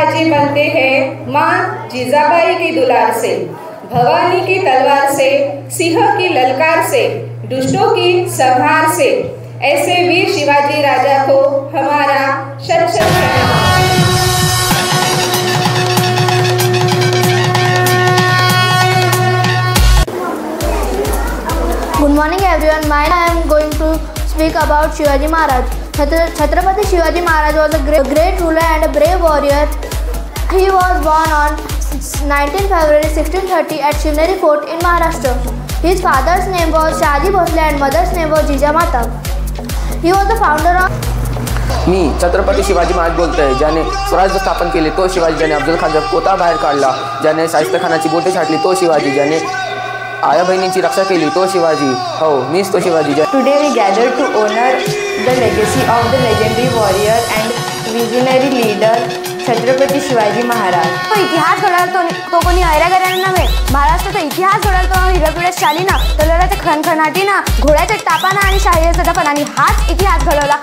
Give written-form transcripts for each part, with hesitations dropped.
शिवाजी बनते हैं माँ जीजाबाई की दुलार से, भवानी की तलवार से, सिंह की ललकार से, दुष्टों की संहार से। ऐसे वीर शिवाजी राजा को हमारा शत शत प्रणाम। Good morning everyone. I am going to speak about Shivaji Maharaj. Chhatrapati Shivaji Maharaj was a great ruler and a brave warrior. He was born on 19 February 1630 at Shivneri Fort in Maharashtra. His father's name was Shahaji Bhosle and mother's name was Jijamata. He was the founder of मी छत्रपती शिवाजी महाराज बोलतोय, ज्याने स्वराज्य स्थापन केले तो शिवाजी, ज्याने अफजल खानचा कोटा बाहेर काढला, ज्याने शाहिस्ता खानाची बोटे छाटली तो शिवाजी, ज्याने आया बहिणींची रक्षा केली तो शिवाजी, हो मीच तो Shivaji. Today we gathered to honor the legacy of the legendary warrior and visionary leader Chhatrapati Shivaji Maharaj. तो इतिहास घडवला तो कोणी ऐरागऱ्याने नव्हे, महाराष्ट्राचा इतिहास घडवला तो हिरकपिऱ्या शालीनं, तलवारीच्या खणखणाटीनं, घोड्याच्या टापानं आणि शाहीच्या दफनाने हाच इतिहास घडवला।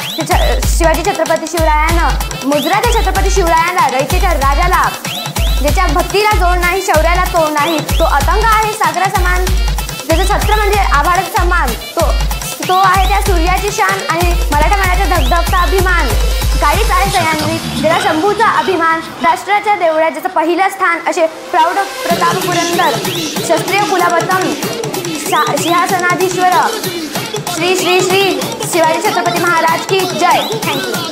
शिवाजी छत्रपती शिवरायानं मुजराच्या छत्रपती शिवरायाला, रयतेच्या राजाला, ज्याच्या भक्तीला जोड नाही, शौर्याला तोड नाही, तो अतंग आहे सागरा समान, ज्याचं छत्र म्हणजे आभाळाचा समान, तो आहे त्या सूर्याची शान आणि मराठा मानाचा धगधगता अभिमान, काळीच आहे सह्याद्री ज्याला शंभूचा अभिमान, राष्ट्राच्या देवळात ज्याचं पहिलं स्थान, असे प्रौढ प्रताप पुरंदर, क्षत्रिय कुलावतम, सिंहासनाधीश्वर, श्री श्री श्री शिवाजी छत्रपती महाराज की जय। थँक्यू।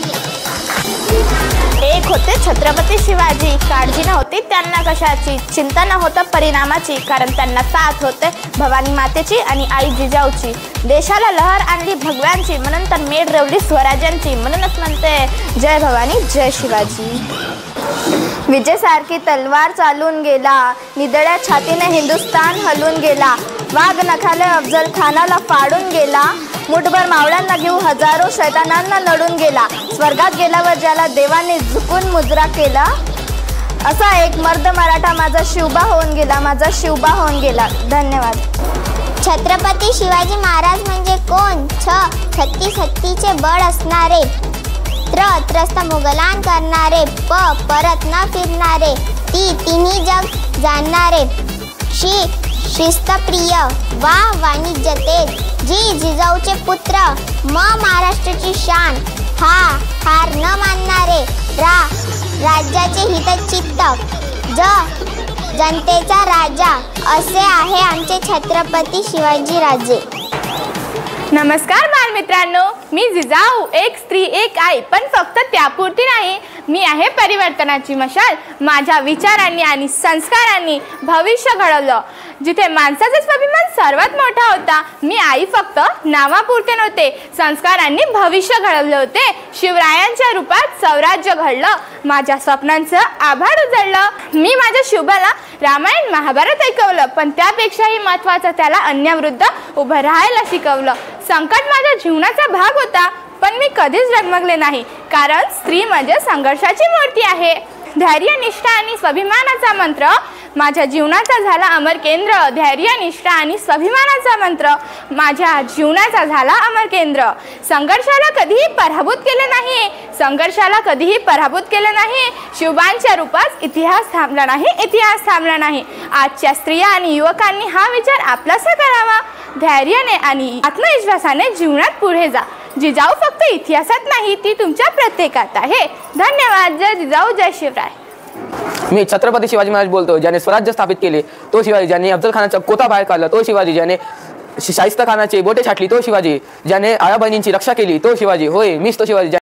एक होते छत्रपती शिवाजी, काळजी नव्हती त्यांना कशाची, चिंता नव्हतं परिणामाची, कारण त्यांना साथ होते भवानी मातेची आणि आई जिजाऊची। देशाला लहर आणली भगव्यांची, म्हणून तर मेढ रवली स्वराज्यांची, म्हणूनच म्हणते जय भवानी जय शिवाजी। विजेसारखी तलवार चालून गेला, निदळ्या छातीने हिंदुस्तान हलून गेला, वाघ नखाले अफजल खानाला फाडून गेला, मुठभर मावळ्यांना घेऊ हजारो शैतानांना लढून गेला, स्वर्गात गेल्यावर ज्याला देवाने झुकून मुजरा केला, असा एक मर्द मराठा माझा शिवबा होऊन गेला, माझा शिवबा होऊन गेला। धन्यवाद। छत्रपती शिवाजी महाराज म्हणजे कोण? छत्तीस हत्तीचे बळ असणारे, त्रस्त मुघलान करणारे, परत न फिरणारे, तिन्ही जग जाणणारे, शिस्तप्रिय वा वाणिज्य तेज, जिजाऊचे पुत्र, महाराष्ट्राची शान, हार न मानणारे, राज्याचे हितचित्त, जनतेचा राजा, असे आहे आमचे छत्रपती शिवाजी राजे। नमस्कार बालमित्रांनो, मी जिजाऊ, एक स्त्री एक आई, पण फक्त त्यापुरती नाही, मी आहे परिवर्तनाची मशाल। माझ्या विचारांनी आणि संस्कारांनी भविष्य घडवलं, जिथे माणसाचा स्वाभिमान सर्वात मोठा होता। मी आई फक्त नावापुरते नव्हते, संस्कारांनी भविष्य घडवले होते। शिवरायांच्या रूपात स्वराज्य घडलं, माझ्या स्वप्नांचं आभाळ उजळलं। मी माझ्या शिवबाला रामायण महाभारत ऐकवलं, पण त्यापेक्षाही महत्त्वाचं त्याला अन्याविरुद्ध उभं राहायला शिकवलं। संकट माझ्या जीवनाचा भाग होता, पण मी कधीच डगमगले नाही, कारण स्त्री म्हणजे संघर्षाची मूर्ती आहे। धैर्य, निष्ठा आणि स्वाभिमानाचा मंत्र माझ्या जीवनाचा झाला अमर केंद्र। धैर्य, निष्ठा आणि स्वाभिमानाचा मंत्र माझ्या जीवनाचा झाला अमर केंद्र। संघर्षाला कधीही पराभूत केले नाही, संघर्षाला कधीही पराभूत केले नाही। शिवबांच्या रूपात इतिहास थांबला नाही, इतिहास थांबला नाही। आजच्या स्त्रिया आणि युवकांनी हा विचार आपलासा करावा। धैर्याने आणि आत्मविश्वासाने जीवनात पुढे जा। जिजाऊ फक्त इतिहासात नाही, ती तुमच्या प्रत्येकात आहे। धन्यवाद। जय जिजाऊ जय शिवराय। मी छत्रपती शिवाजी महाराज बोलतो, ज्याने स्वराज्य स्थापित केले तो शिवाजी, ज्याने अफजल खानाचा कोटा बाहेर काढला तो शिवाजी, ज्याने शाहिस्ता खानाची बोटे छाटली तो शिवाजी, ज्याने आया बहिणींची रक्षा केली तो शिवाजी, होय मीच तो शिवाजी।